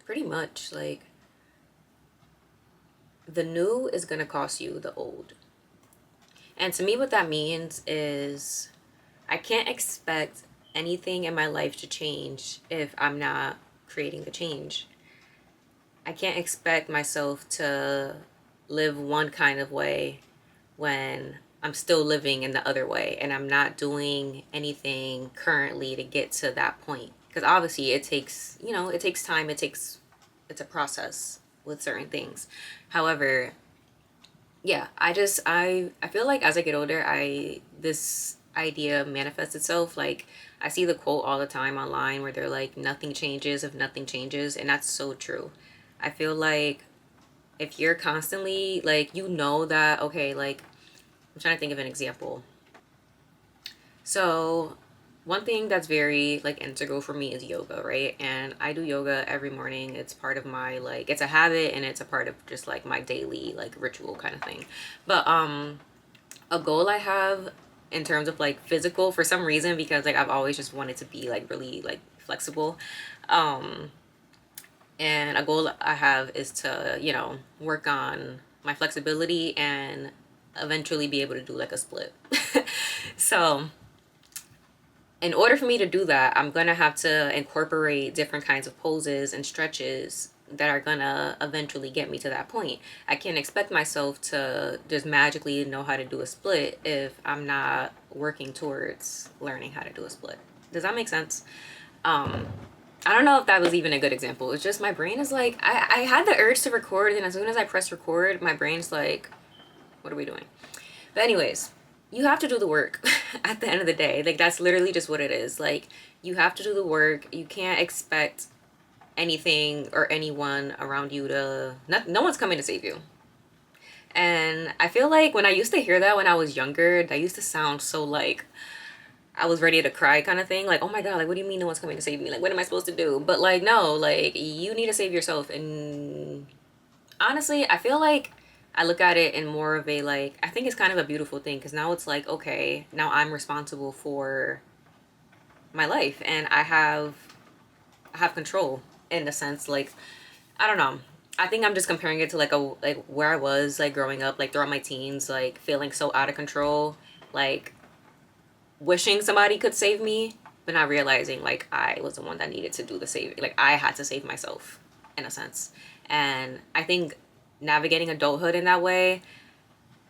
Pretty much, like, the new is gonna cost you the old. And to me, what that means is I can't expect anything in my life to change if I'm not creating the change. I can't expect myself to live one kind of way when I'm still living in the other way and I'm not doing anything currently to get to that point. Because obviously it takes, it takes time, it's a process with certain things. However, yeah, I feel like as I get older, this idea manifests itself. Like, I see the quote all the time online where they're like, nothing changes if nothing changes, and that's so true. I feel like if you're constantly like, that, okay, like, I'm trying to think of an example. So one thing that's very like integral for me is yoga, right? And I do yoga every morning. It's part of my, like, it's a habit, and it's a part of just like my daily like ritual kind of thing. But a goal I have in terms of like physical, for some reason, because like I've always just wanted to be like really like flexible. Um and a goal I have is to, work on my flexibility and eventually be able to do like a split. So in order for me to do that, I'm gonna have to incorporate different kinds of poses and stretches that are gonna eventually get me to that point. I can't expect myself to just magically know how to do a split if I'm not working towards learning how to do a split. Does that make sense? Um, I don't know if that was even a good example. It's just my brain is like, I had the urge to record, and as soon as I press record, my brain's like, what are we doing? But anyways, you have to do the work at the end of the day. Like, that's literally just what it is. Like, you have to do the work. You can't expect anything or anyone around you to, no one's coming to save you. And I feel like when I used to hear that when I was younger, that used to sound so like I was ready to cry kind of thing. Like, oh my God, like, what do you mean no one's coming to save me? Like, what am I supposed to do? But like, no, like, you need to save yourself. And honestly, I feel like I look at it in more of a, like, I think it's kind of a beautiful thing, because now it's like, okay, now I'm responsible for my life, and I have control in a sense. Like, I don't know. I think I'm just comparing it to like where I was like growing up, like throughout my teens, like feeling so out of control, like wishing somebody could save me, but not realizing like I was the one that needed to do the saving. Like, I had to save myself in a sense. And I think navigating adulthood in that way,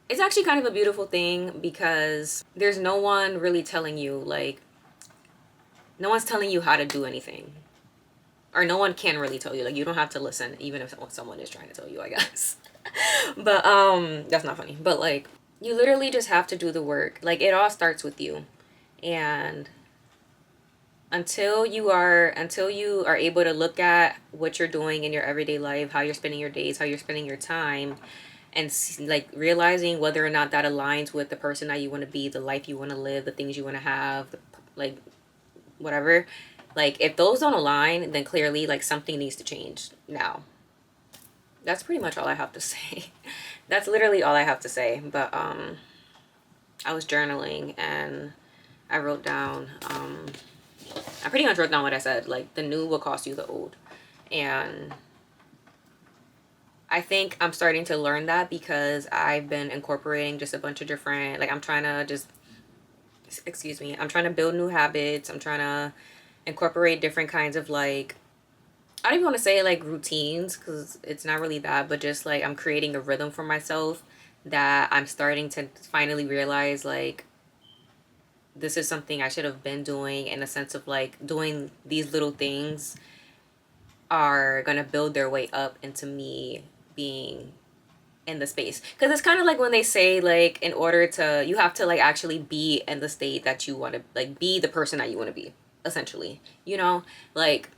it's actually kind of a beautiful thing, because there's no one really telling you, like, no one's telling you how to do anything. Or no one can really tell you. Like, you don't have to listen, even if someone is trying to tell you, I guess. But that's not funny. But like, you literally just have to do the work. Like, it all starts with you. And until you are able to look at what you're doing in your everyday life, how you're spending your days, how you're spending your time, and like realizing whether or not that aligns with the person that you want to be, the life you want to live, the things you want to have, like, whatever. Like, if those don't align, then clearly like something needs to change now. That's pretty much all I have to say. That's literally all I have to say. But I was journaling, and I wrote down, I pretty much wrote down what I said, like, the new will cost you the old. And I think I'm starting to learn that, because I've been incorporating just a bunch of different, like, I'm trying to just, excuse me, I'm trying to build new habits. I'm trying to incorporate different kinds of, like, I don't even want to say like routines, because it's not really that, but just like I'm creating a rhythm for myself that I'm starting to finally realize, like, this is something I should have been doing, in a sense of like doing these little things are gonna build their way up into me being in the space. Because it's kind of like when they say, like, in order to, you have to like actually be in the state that you want to, like, be the person that you want to be, essentially, like,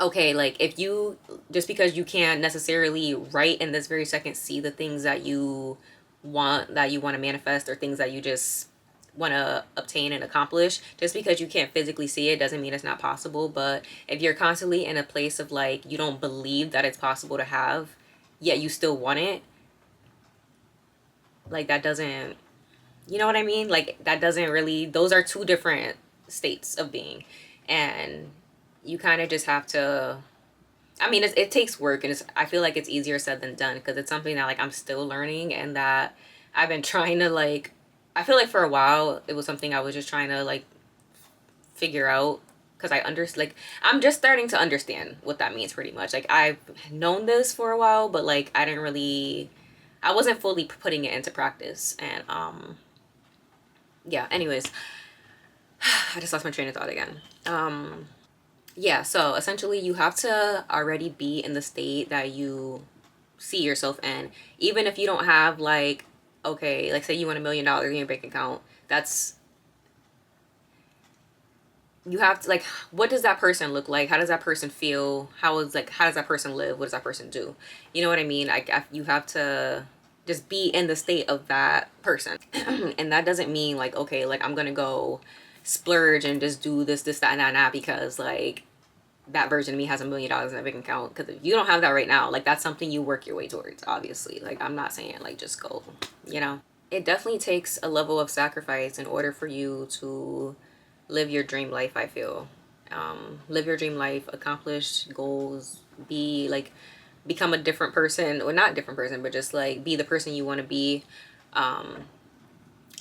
okay, like, if you, just because you can't necessarily right in this very second see the things that you want to manifest, or things that you just want to obtain and accomplish, just because you can't physically see it doesn't mean it's not possible. But if you're constantly in a place of like, you don't believe that it's possible to have, yet you still want it, like, that doesn't, you know what I mean? Like, that doesn't really, those are two different states of being. And you kind of just have to, I mean, it takes work, and I feel like it's easier said than done because it's something that like I'm still learning, and that I've been trying to like. I feel like for a while it was something I was just trying to like figure out because like I'm just starting to understand what that means pretty much. Like I've known this for a while, but like I wasn't fully putting it into practice, and yeah. Anyways, I just lost my train of thought again. Yeah, so essentially you have to already be in the state that you see yourself in, even if you don't have like, okay, like say you want $1 million in your bank account. That's You have to like, what does that person look like? How does that person feel? How does that person live? What does that person do? You know what I mean? You have to just be in the state of that person. And that doesn't mean like, okay, like I'm gonna go splurge and just do this, that, and that because like that version of me has $1 million in a bank account. Because if you don't have that right now, like that's something you work your way towards, obviously. Like I'm not saying like just go, you know. It definitely takes a level of sacrifice in order for you to live your dream life, I feel. Live your dream life, accomplish goals, be like, become a different person, or not a different person, but just like be the person you want to be.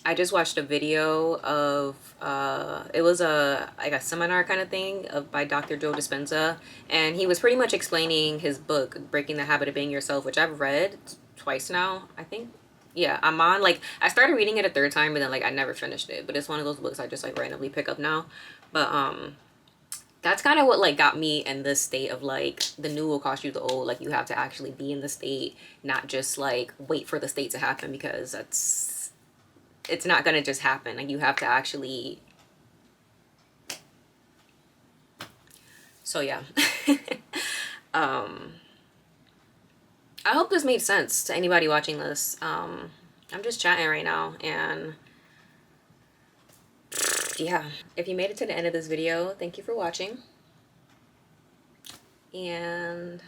I just watched a video of it was a like a seminar kind of thing by Dr. Joe Dispenza, and he was pretty much explaining his book Breaking the Habit of Being Yourself, which I've read twice now, I think. Yeah, I'm on like I started reading it a third time, but then like I never finished it. But it's one of those books I just like randomly pick up now. But that's kind of what like got me in this state of like the new will cost you the old. Like you have to actually be in the state, not just like wait for the state to happen, because it's not gonna just happen. Like you have to actually. So yeah. I hope this made sense to anybody watching this. I'm just chatting right now, and yeah. If you made it to the end of this video, thank you for watching. And